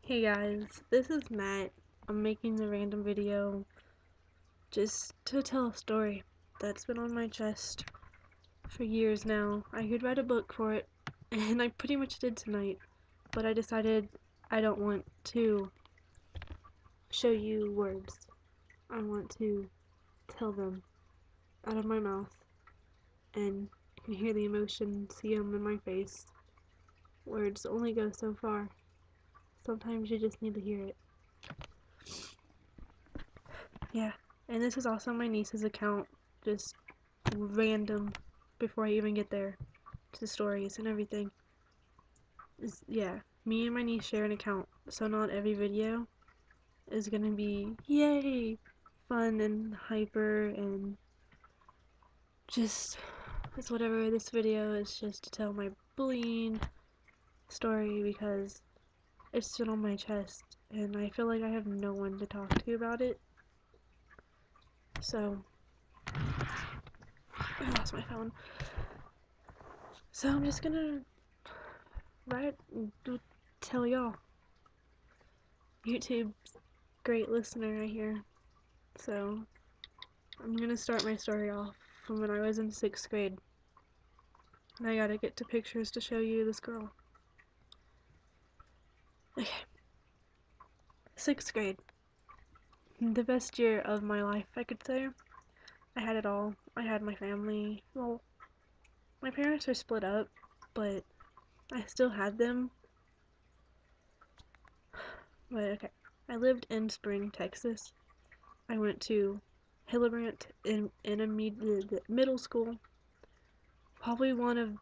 Hey guys, this is Natt. I'm making the random video just to tell a story that's been on my chest for years now. I could write a book for it, and I pretty much did tonight, but I decided I don't want to show you words. I want to tell them out of my mouth, and you can hear the emotion, see them in my face. Words only go so far. Sometimes you just need to hear it. Yeah, and this is also my niece's account, just random before I even get there to the stories and everything. Yeah, me and my niece share an account, so not every video is gonna be yay, fun and hyper and just it's whatever. This video is just to tell my bullying story because it's still on my chest and I feel like I have no one to talk to about it. So I lost my phone. So I'm just gonna tell y'all. YouTube's great listener right here. So I'm gonna start my story off from when I was in 6th grade. And I gotta get to pictures to show you this girl. Okay. 6th grade. The best year of my life, I could say. I had it all. I had my family. Well, my parents are split up, but I still had them. But okay. I lived in Spring, Texas. I went to Hillebrandt in a middle school. Probably one of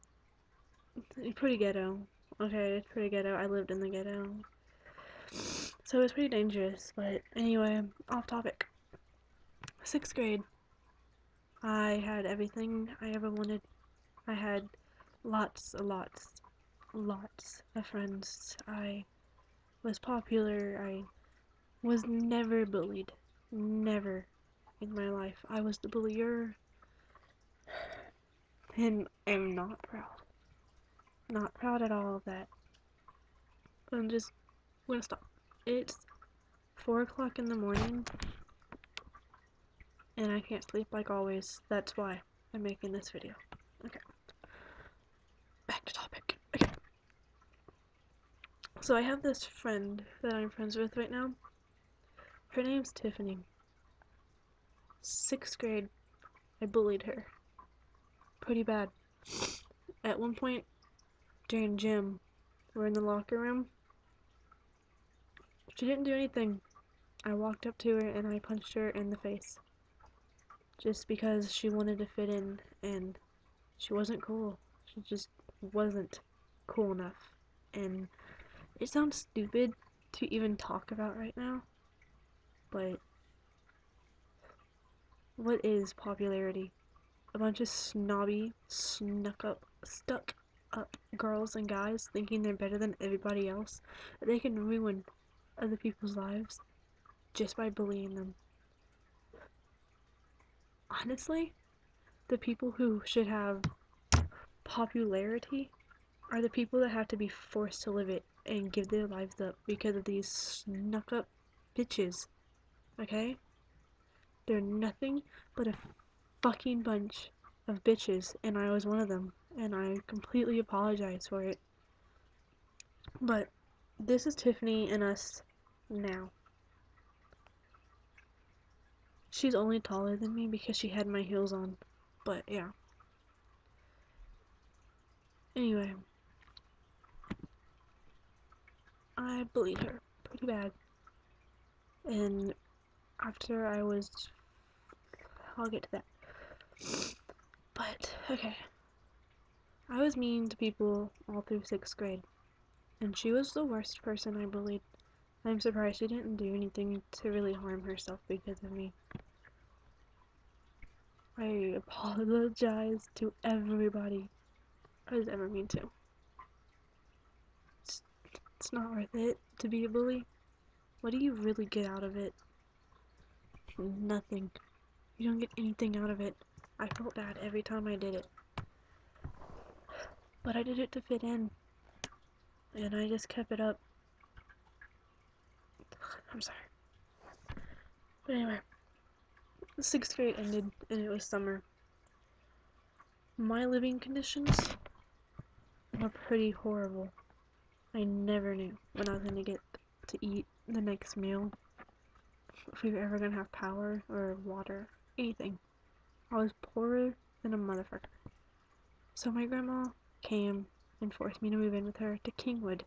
pretty ghetto. Okay, it's pretty ghetto. I lived in the ghetto. So it was pretty dangerous, but anyway, off topic. 6th grade. I had everything I ever wanted. I had lots of friends. I was popular. I was never bullied. Never in my life. I was the bullier. And I'm not proud. Not proud at all of that. I'm just gonna stop. It's 4 o'clock in the morning, and I can't sleep like always. That's why I'm making this video. Okay, back to topic. Okay, so I have this friend that I'm friends with right now. Her name's Tiffany. 6th grade, I bullied her. Pretty bad. At one point, during gym, we're in the locker room. She didn't do anything. I walked up to her and I punched her in the face. Just because she wanted to fit in and she wasn't cool. She just wasn't cool enough. And it sounds stupid to even talk about right now, but what is popularity? A bunch of snobby, stuck up girls and guys thinking they're better than everybody else, that they can ruin other people's lives just by bullying them. Honestly, the people who should have popularity are the people that have to be forced to live it and give their lives up because of these snuck up bitches. Okay? They're nothing but a fucking bunch of bitches, and I was one of them, and I completely apologize for it. But this is Tiffany and us now. She's only taller than me because she had my heels on, but yeah. Anyway, I bullied her pretty bad, and after I'll get to that. But, okay. I was mean to people all through 6th grade, and she was the worst person I bullied. I'm surprised she didn't do anything to really harm herself because of me. I apologize to everybody I was ever mean to. It's not worth it to be a bully. What do you really get out of it? Nothing. You don't get anything out of it. I felt bad every time I did it. But I did it to fit in. And I just kept it up. I'm sorry. But anyway, the 6th grade ended and it was summer. My living conditions were pretty horrible. I never knew when I was gonna get to eat the next meal, if we were ever gonna have power or water, anything. I was poorer than a motherfucker. So my grandma came and forced me to move in with her to Kingwood.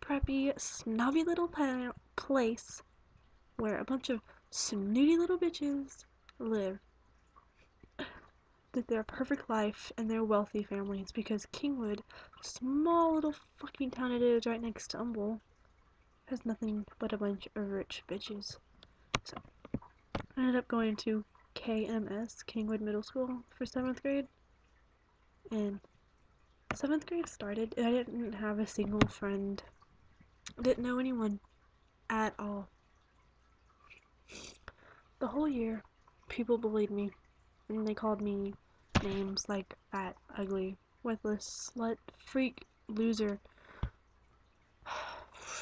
Preppy, snobby little place where a bunch of snooty little bitches live. That their perfect life and their wealthy families, because Kingwood, small little fucking town it is right next to Humble, has nothing but a bunch of rich bitches. So I ended up going to KMS, Kingwood Middle School, for 7th grade. And 7th grade started, and I didn't have a single friend. I didn't know anyone at all. The whole year, people bullied me, and they called me names like fat, ugly, worthless, slut, freak, loser,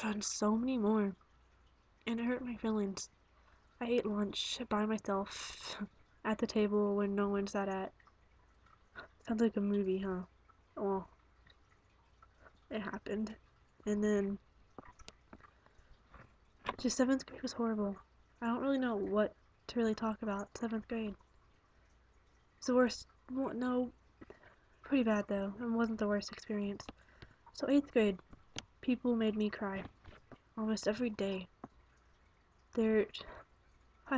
and so many more. And it hurt my feelings. I ate lunch by myself at the table when no one sat at. Sounds like a movie, huh? Well, it happened. And then, just 7th grade was horrible. I don't really know what to really talk about 7th grade. It's the worst, well, no, pretty bad though. It wasn't the worst experience. So 8th grade, people made me cry almost every day. I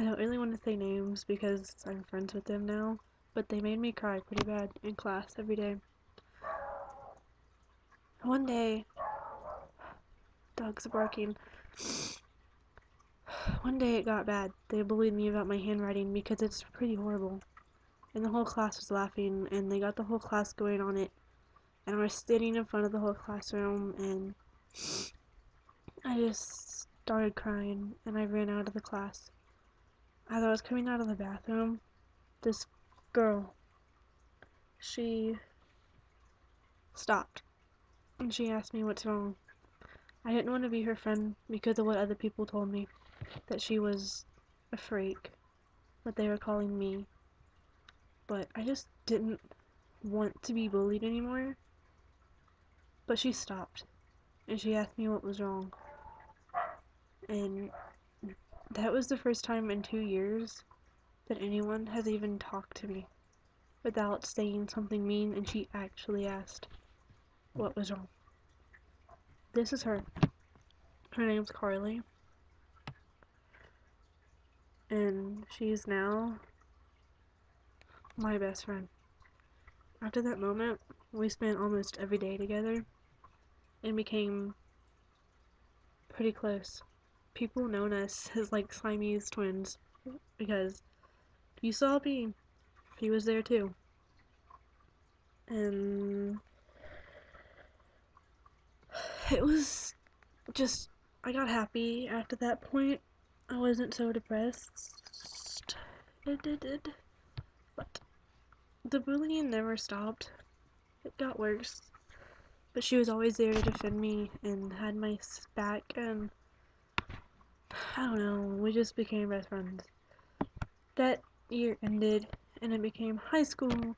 don't really want to say names because I'm friends with them now, but they made me cry pretty bad in class every day. One day, dogs are barking. One day it got bad. They bullied me about my handwriting because it's pretty horrible. And the whole class was laughing, and they got the whole class going on it. And I was standing in front of the whole classroom, and I just started crying, and I ran out of the class. As I was coming out of the bathroom, this girl, she stopped, and she asked me what's wrong. I didn't want to be her friend because of what other people told me, that she was a freak, what they were calling me. But I just didn't want to be bullied anymore. But she stopped, and she asked me what was wrong. And that was the first time in 2 years that anyone has even talked to me without saying something mean, and she actually asked what was wrong. This is her. Her name's Carly. And she's now my best friend. After that moment, we spent almost every day together and became pretty close. People known us as like Siamese twins because you saw me, he was there too. And it was just, I got happy after that point. I wasn't so depressed. It did. But the bullying never stopped. It got worse. But she was always there to defend me and had my back, and I don't know, we just became best friends. That year ended and it became high school.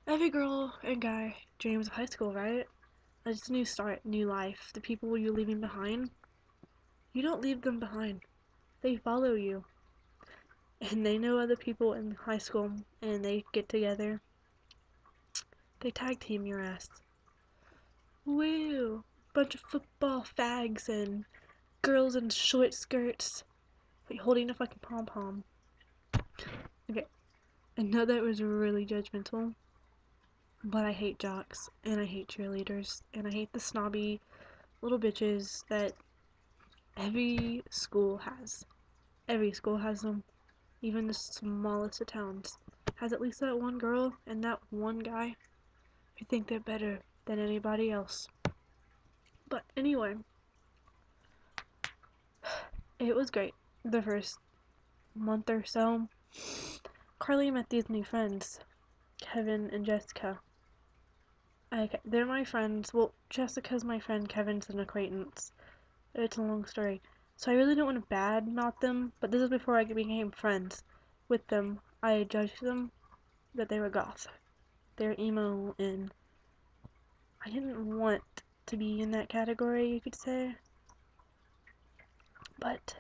Every girl and guy dreams of high school, right? It's a new start, new life. The people you're leaving behind, you don't leave them behind. They follow you. And they know other people in high school and they get together. They tag team your ass. Woo! Bunch of football fags and girls in short skirts like holding a fucking pom-pom. Okay, I know that was really judgmental, but I hate jocks, and I hate cheerleaders, and I hate the snobby little bitches that every school has. Every school has them. Even the smallest of towns has at least that one girl and that one guy who think they're better than anybody else. But anyway, it was great. The first month or so, Carly met these new friends, Kevin and Jessica. They're my friends. Well, Jessica's my friend, Kevin's an acquaintance. It's a long story. So I really don't want to badmouth them, but this is before I became friends with them. I judged them that they were goth. They're emo, and I didn't want to be in that category, you could say. But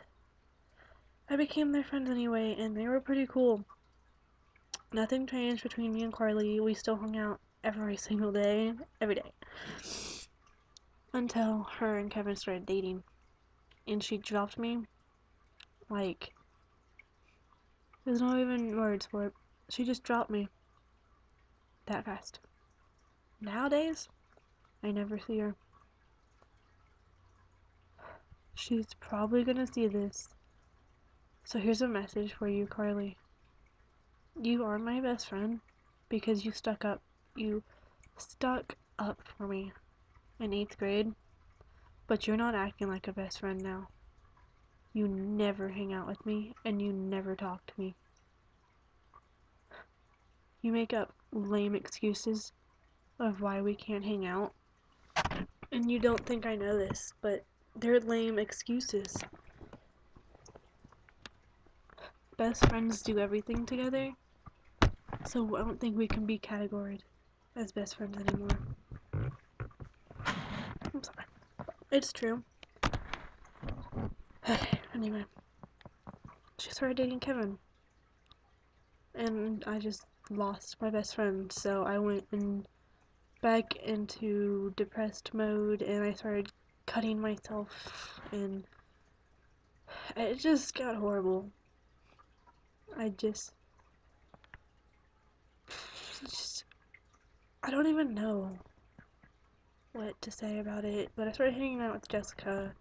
I became their friends anyway, and they were pretty cool. Nothing changed between me and Carly. We still hung out every single day, every day. Until her and Kevin started dating. And she dropped me. Like, there's no even words for it. She just dropped me. That fast. Nowadays, I never see her. She's probably gonna see this. So here's a message for you, Carly. You are my best friend because you stuck up. You stuck up for me in 8th grade, but you're not acting like a best friend now. You never hang out with me, and you never talk to me. You make up lame excuses of why we can't hang out, and you don't think I know this, but they're lame excuses. Best friends do everything together, so I don't think we can be categorized as best friends anymore. I'm sorry. It's true. Anyway, she started dating Kevin, and I just lost my best friend, so I went back into depressed mode, and I started cutting myself, and it just got horrible. I just I don't even know what to say about it, but I started hanging out with Jessica,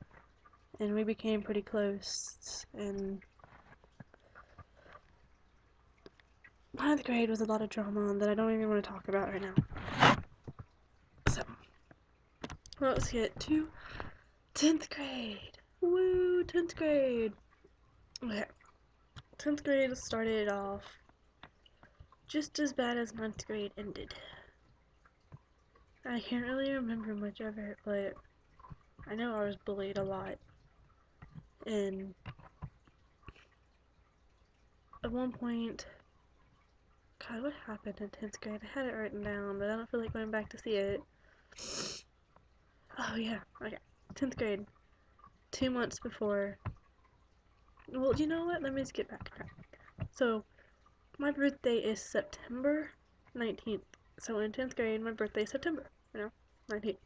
and we became pretty close, and 9th grade was a lot of drama that I don't even want to talk about right now. So, let's get to 10th grade. Woo, 10th grade. Okay, 10th grade started off just as bad as 9th grade ended. I can't really remember much of it, but I know I was bullied a lot, and at one point, God, what happened in 10th grade? I had it written down, but I don't feel like going back to see it. Oh yeah, okay. 10th grade, 2 months before. Well, you know what? Let me just get back. So, my birthday is September 19th. So in 10th grade, my birthday is September, 19th.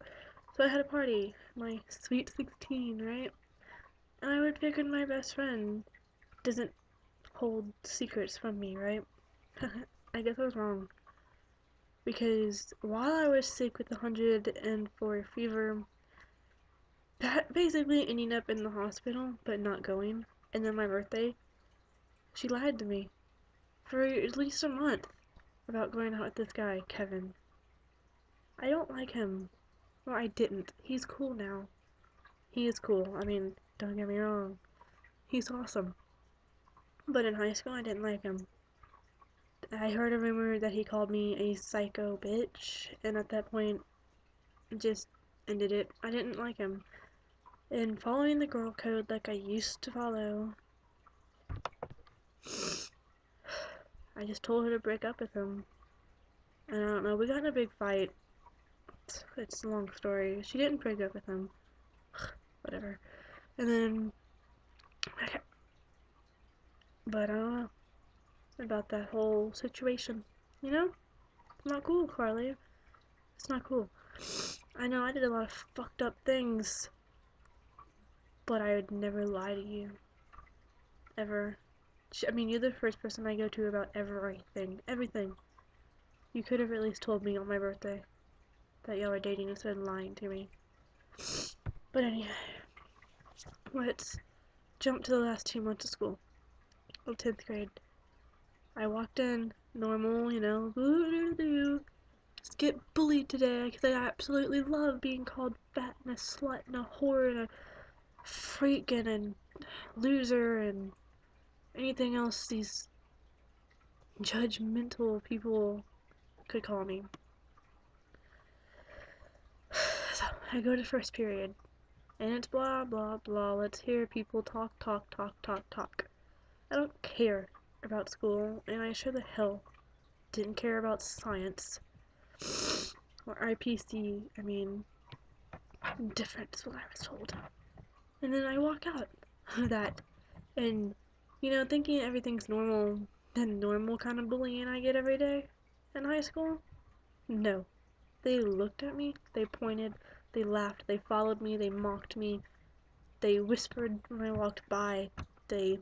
So I had a party, my sweet 16, right? And I would figure my best friend doesn't hold secrets from me, right? I guess I was wrong. Because while I was sick with 104 fever, that basically ending up in the hospital, but not going. And then my birthday, she lied to me for at least a month about going out with this guy, Kevin. I don't like him. Well, I didn't. He's cool now. He is cool. I mean, don't get me wrong. He's awesome. But in high school, I didn't like him. I heard a rumor that he called me a psycho bitch, and at that point, just ended it. I didn't like him. And following the girl code like I used to follow, I just told her to break up with him. And I don't know, we got in a big fight. It's a long story. She didn't break up with him. Whatever. And then, okay. But I don't know about that whole situation. You know? It's not cool, Carly. It's not cool. I know I did a lot of fucked up things, but I would never lie to you. Ever. I mean, you're the first person I go to about everything. Everything. You could have at least told me on my birthday that y'all were dating instead of lying to me. But anyway, let's jump to the last 2 months of school. Of 10th grade. I walked in, normal, just get bullied today because I absolutely love being called fat and a slut and a whore and a freak and a loser and anything else these judgmental people could call me. So I go to first period, and it's blah blah blah. Let's hear people talk, talk, talk, talk, talk. I don't care about school, and I sure the hell didn't care about science or IPC. I mean, different is what I was told. And then I walk out of that, and thinking everything's normal, the normal kind of bullying I get every day in high school. No, they looked at me, they pointed, they laughed, they followed me, they mocked me, they whispered when I walked by, they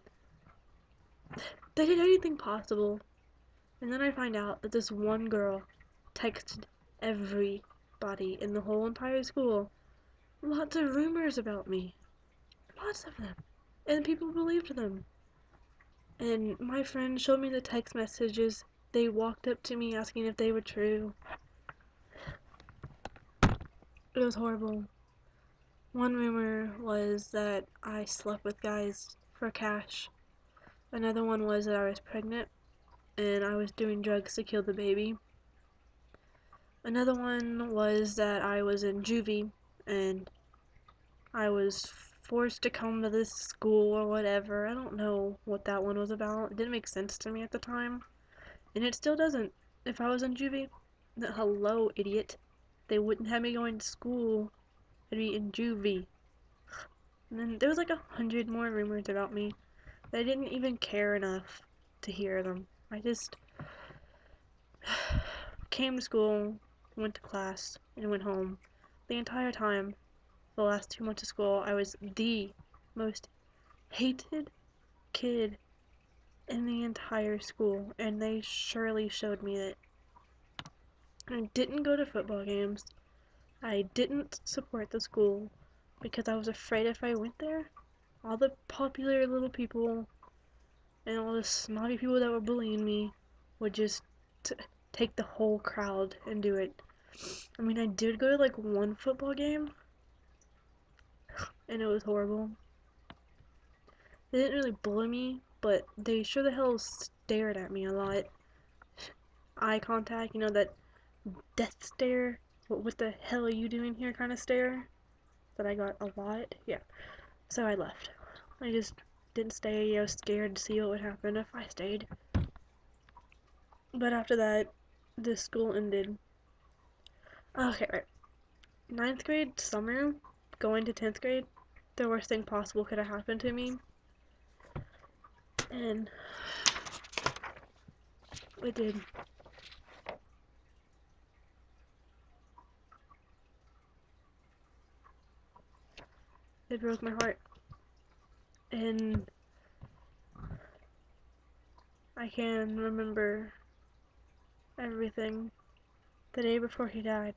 did anything possible. And then I find out that this one girl texted everybody in the whole entire school lots of rumors about me. Lots of them. And people believed them. And my friend showed me the text messages. They walked up to me asking if they were true. It was horrible. One rumor was that I slept with guys for cash. Another one was that I was pregnant and I was doing drugs to kill the baby. Another one was that I was in juvie and I was forced to come to this school or whatever. I don't know what that one was about. It didn't make sense to me at the time. And it still doesn't. If I was in juvie, hello, idiot. They wouldn't have me going to school. I'd be in juvie. And then there was like 100 more rumors about me that I didn't even care enough to hear them. I just came to school, went to class, and went home. The entire time, the last 2 months of school, I was the most hated kid in the entire school, and they surely showed me that. I didn't go to football games. I didn't support the school because I was afraid if I went there, all the popular little people and all the snobby people that were bullying me would just take the whole crowd and do it. I mean, I did go to like one football game, and it was horrible. They didn't really bully me, but they sure the hell stared at me a lot. Eye contact, that death stare. What the hell are you doing here kind of stare that I got a lot. Yeah. So I left. I just didn't stay. I was scared to see what would happen if I stayed. But after that, the school ended. Okay, right. 9th grade summer, going to 10th grade, the worst thing possible could have happened to me. And it did. It broke my heart. And I can remember everything. The day before he died,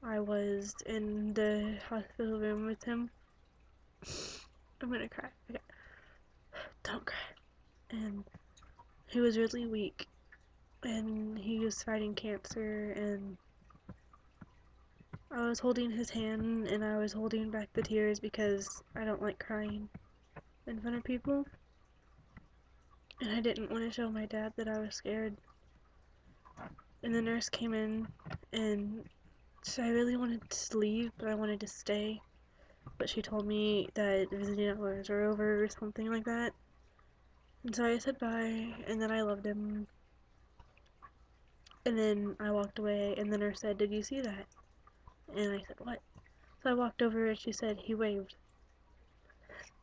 I was in the hospital room with him. I'm gonna cry. Okay. Don't cry. And he was really weak. And he was fighting cancer. And I was holding his hand. And I was holding back the tears because I don't like crying in front of people. And I didn't want to show my dad that I was scared. And the nurse came in. And so I really wanted to leave. But I wanted to stay. But she told me that visiting hours were over or something like that. And so I said bye, and then I loved him. And then I walked away, and the nurse said, "Did you see that?" And I said, "What?" So I walked over, and she said, "He waved."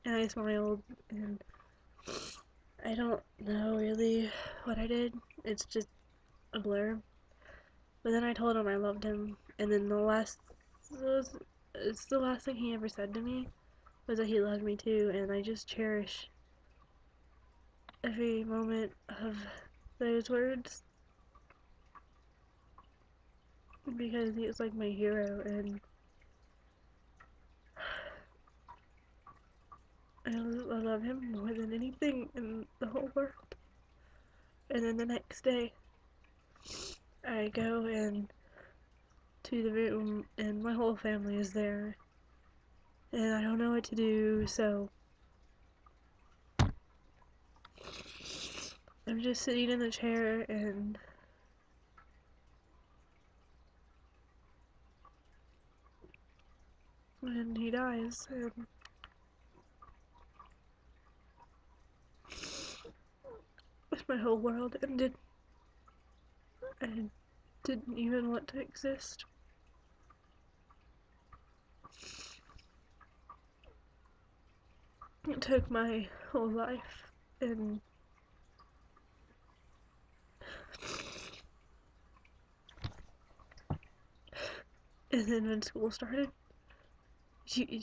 And I smiled, and I don't know really what I did. It's just a blur. But then I told him I loved him, and then it's the last thing he ever said to me was that he loved me too, and I just cherish every moment of those words because he was like my hero, and I love him more than anything in the whole world. And then the next day, I go in to the room, and my whole family is there, and I don't know what to do, so I'm just sitting in the chair, and and he dies, and my whole world ended. I didn't even want to exist. It took my whole life, and then when school started, you,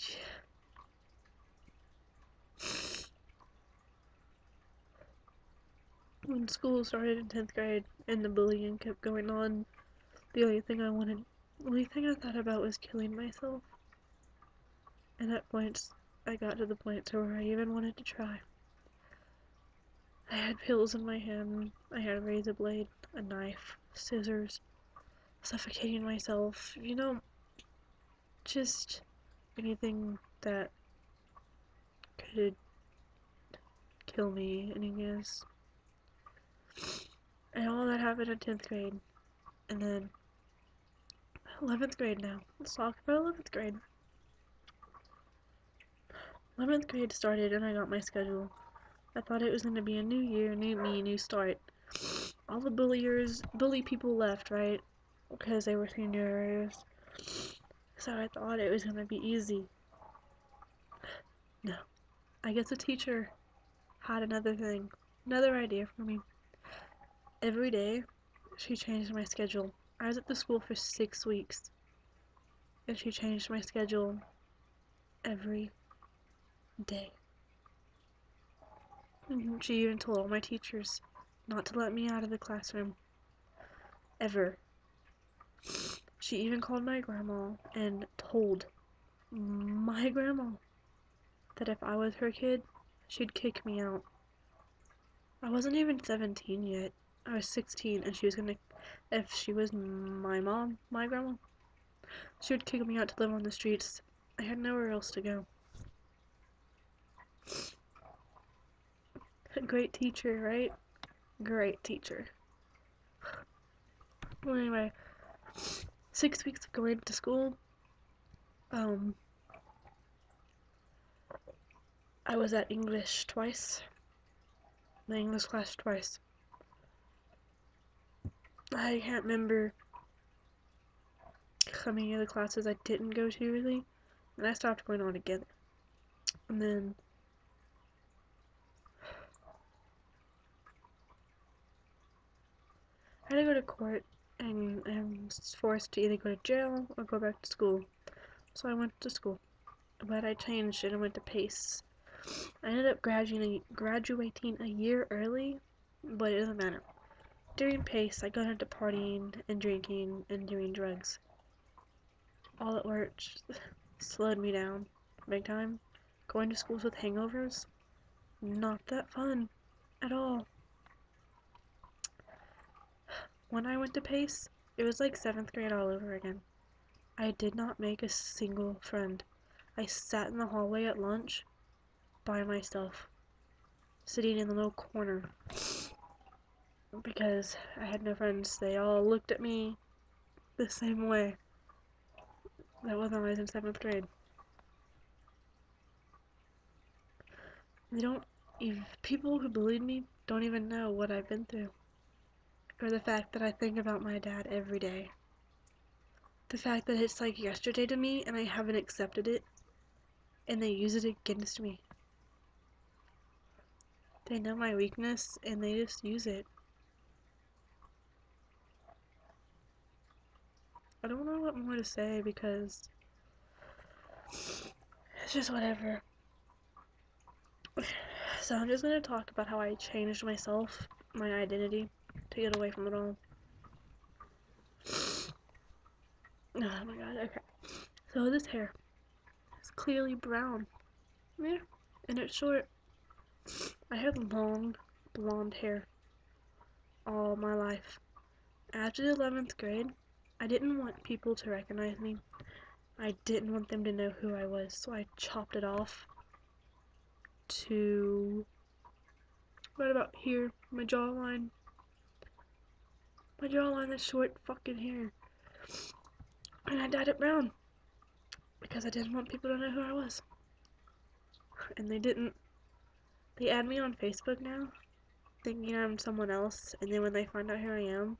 when school started in 10th grade and the bullying kept going on, the only thing I thought about was killing myself. And at points, I got to the point to where I even wanted to try. I had pills in my hand, I had a razor blade, a knife, scissors, suffocating myself, just anything that could kill me, and and all that happened in 10th grade, and then 11th grade now. Let's talk about 11th grade. 11th grade started and I got my schedule. I thought it was going to be a new year, new me, new start. All the bully people left, right? Because they were seniors. So I thought it was going to be easy. No. I guess a teacher had another idea for me. Every day, she changed my schedule. I was at the school for 6 weeks, and she changed my schedule every day. She even told all my teachers not to let me out of the classroom. Ever. She even called my grandma and told my grandma that if I was her kid, she'd kick me out. I wasn't even 17 yet. I was 16, and if she was my grandma, she would kick me out to live on the streets. I had nowhere else to go. Great teacher, right? Great teacher. Well, anyway, 6 weeks of going to school, I was at English twice. My English class twice. I can't remember how many of the classes I didn't go to, really, and I stopped going altogether. And then I had to go to court, and I was forced to either go to jail or go back to school. So I went to school, but I changed it and went to PACE. I ended up graduating a year early, but it doesn't matter. During PACE, I got into partying and drinking and doing drugs. All at work slowed me down big time. Going to schools with hangovers, not that fun at all. When I went to PACE, it was like 7th grade all over again. I did not make a single friend. I sat in the hallway at lunch by myself, sitting in the little corner, because I had no friends. They all looked at me the same way. That was when I was in 7th grade. They don't people who bullied me don't even know what I've been through, or the fact that I think about my dad every day. The fact that it's like yesterday to me and I haven't accepted it, and they use it against me. They know my weakness and they just use it. I don't know what more to say because it's just whatever. So I'm just gonna talk about how I changed myself, my identity, to get away from it all. Oh my god, okay. So this hair is clearly brown. Yeah, and it's short. I had long, blonde hair all my life. After the 11th grade, I didn't want people to recognize me. I didn't want them to know who I was, so I chopped it off to right about here, my jawline. My jawline is short fucking hair. And I dyed it brown. because I didn't want people to know who I was. And they didn't. They add me on Facebook now, thinking I'm someone else, and then when they find out who I am,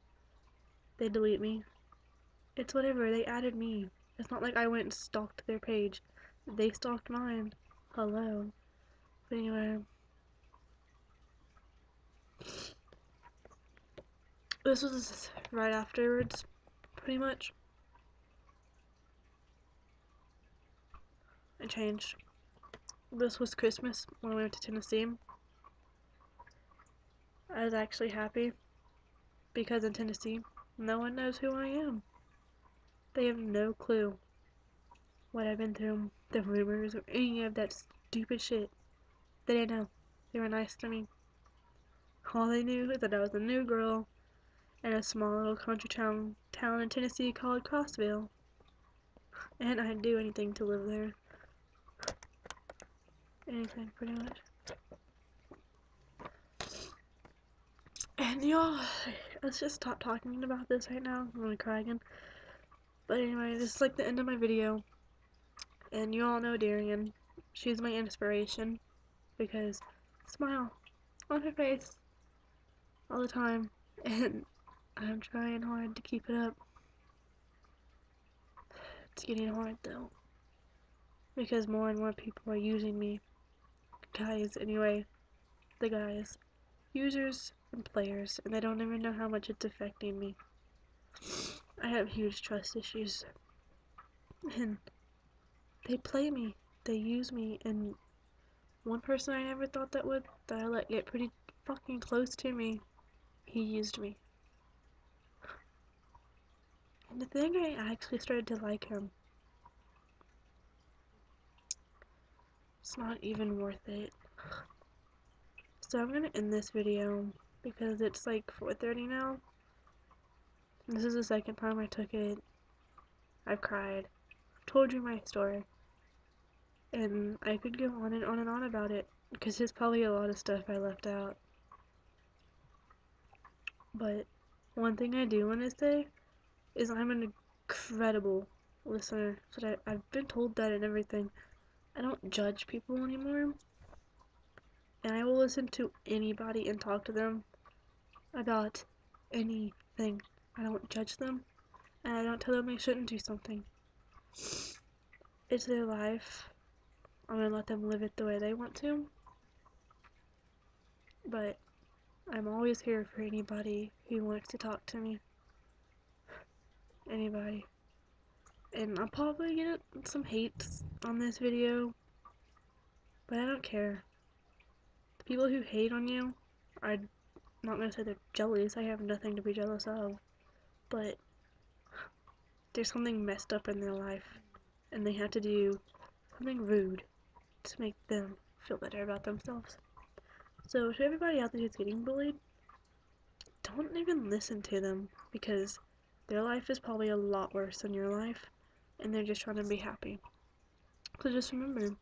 they delete me. It's whatever, they added me. It's not like I went and stalked their page. They stalked mine. Hello. But anyway, this was right afterwards, pretty much. I changed. This was Christmas when we went to Tennessee. I was actually happy because in Tennessee, no one knows who I am. They have no clue what I've been through, the rumors, or any of that stupid shit. They didn't know. They were nice to me. All they knew is that I was a new girl in a small little country town in Tennessee called Crossville. And I'd do anything to live there. Anything, pretty much. And y'all, let's just stop talking about this right now. I'm gonna cry again. But anyway, this is like the end of my video. And you all know Darian. She's my inspiration. Because smile on her face all the time. And I'm trying hard to keep it up. It's getting hard though. Because more and more people are using me. Guys, anyway. The guys. Users and players. And they don't even know how much it's affecting me. I have huge trust issues. And they play me. They use me. And one person I never thought that I let get pretty fucking close to me, he used me. And the thing, I actually started to like him. It's not even worth it. So I'm gonna end this video because it's like 4:30 now. This is the second time I took it. I've cried. I've told you my story. And I could go on and on and on about it because there's probably a lot of stuff I left out. But one thing I do want to say is I'm an incredible listener. So I've been told that and everything. I don't judge people anymore. And I will listen to anybody and talk to them about anything. I don't judge them. And I don't tell them they shouldn't do something. It's their life. I'm gonna let them live it the way they want to. But I'm always here for anybody who wants to talk to me. Anybody. And I'll probably get some hates on this video. But I don't care. The people who hate on you, I'm not gonna say they're jealous. I have nothing to be jealous of. But there's something messed up in their life. And they have to do something rude to make them feel better about themselves. So to everybody out there who's getting bullied, don't even listen to them because their life is probably a lot worse than your life and they're just trying to be happy. So just remember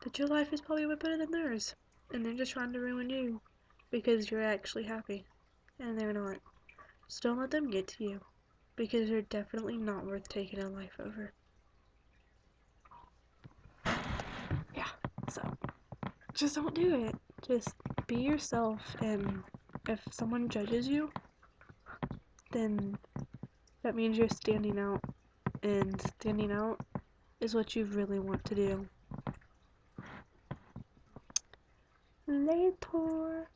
that your life is probably way better than theirs and they're just trying to ruin you because you're actually happy and they're not. So don't let them get to you because they're definitely not worth taking a life over. Yeah, so just don't do it. Just be yourself, and if someone judges you, then that means you're standing out, and standing out is what you really want to do. Later.